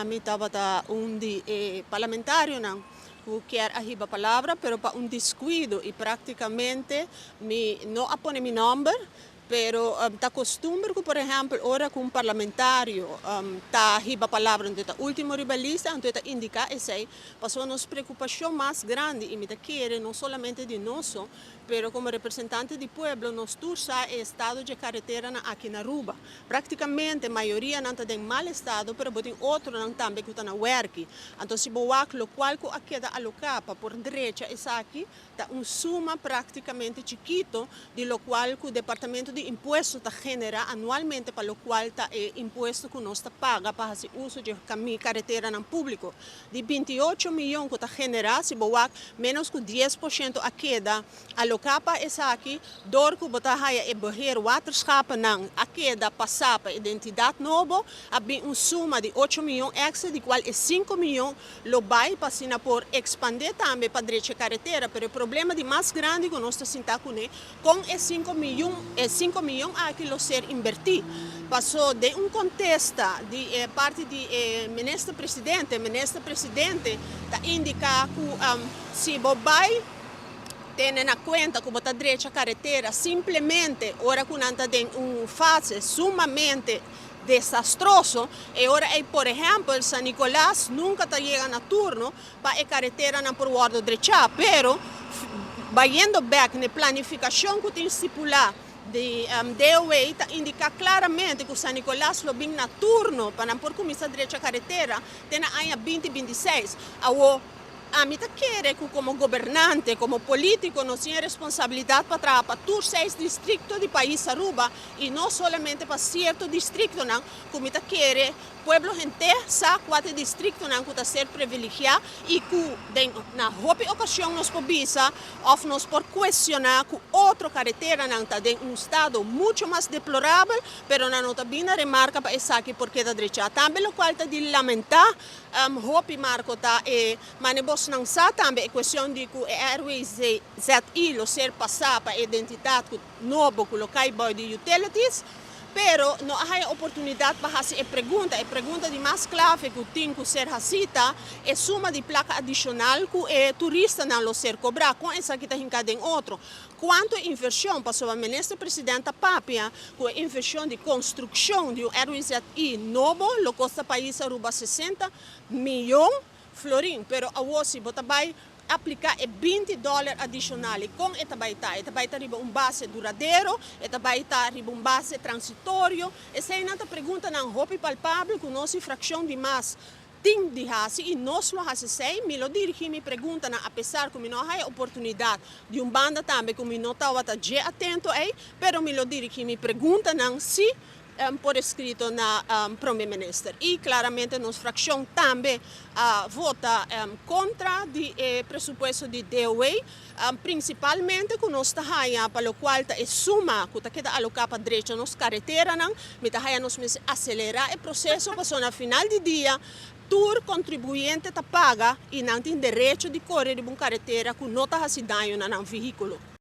Mi estava um parlamentário não que quer arriba a palavra, pero para um descuido e praticamente não apone meu nome, pero tá costume que, por exemplo, ora com um parlamentário tá arriba a palavra, então o último ribalista, então tá indicar esse, passou nos preocupação mais grande e me tá querer não somente de nós, pero como representante do povo, nós tursa é estado de carretera aqui na Aruba. Praticamente a maioria não está em mau estado, pero tem outro não também que está na work. Então se boa lo qual que aqui da alocapa por direita essa aqui, tá suma praticamente chiquito de lo qual que o departamento de imposto está genera anualmente para lo qual tá imposto que nós paga para fazer uso de caminho carretera no público. De 28 milhões que está genera, se boa menos que 10% aqui da alocapa essa aqui, door que botar aí beheer waterschappen não, aqui da passar para identidade novo, havia suma de 8 milhões extra, de qual 5 milhões lo vai para por expandir também para direita carretera, pero o problema de mais grande que nós está com 5 milhões aqui lo ser invertir. Passou de contesta de parte de ministro-presidente tá indicar que se vai tem na conta que botar direita carretera, simplesmente, ora que não tem fase sumamente desastroso, e ora por exemplo, San Nicolás nunca está chegando a turno para a carretera não por guarda direita, pero, vayendo back na planificação que tem estipulado, de DOA está indica claramente que o San Nicolás lo vem na turno para não por começar a direita carretera, tem a 2026. A mim quer que como governante, como político, nós temos responsabilidade para trabalhar para todos os 6 distritos do país Aruba e não somente para certo distrito, não, como quer pueblo gente sa 4 distritos não que está ser privilegiado e que na outra ocasião nós podemos ou nós por questionar que outra carretera não está em estado muito mais deplorável, pero não está bem a remarca para essa aqui porque da direita. Também o qual está de lamentar, hopi marco está mas nós não sabe também a questão de que a Airways ZI lo ser passar para a identidade nova que o caiboy de utilities, pero não há oportunidade para fazer a pergunta de mais clave que tem que ser feita é suma de placa adicional que o turista não lo ser cobrar, com essa que está em outro. Quanto a inversão, passou a ministra-presidenta Papia, com a inversão de construção de um RZI novo, lo custa país Aruba 60 milhões florim, pero a você vai aplicar $20 adicionais com esta baita riba base duradouro, esta baita riba base transitório. Essa é a pergunta não roupa palpável que nossa fração de mais tem de fazer e nós lo fazemos. Me lo dirigi me pergunta apesar que não há oportunidade de banda também que não estava atento aí, pero me lo dirigi me pergunta não se por escrito na primeiro-ministro. E claramente nossa fração também vota contra o pressuposto de DOA, principalmente que nós estamos para o qual é suma que está alocada para a direita nos carretera, nós acelerar o processo, para no final do dia, todo contribuinte paga e não tem direito de correr de uma carretera que não está fazendo dano no veículo.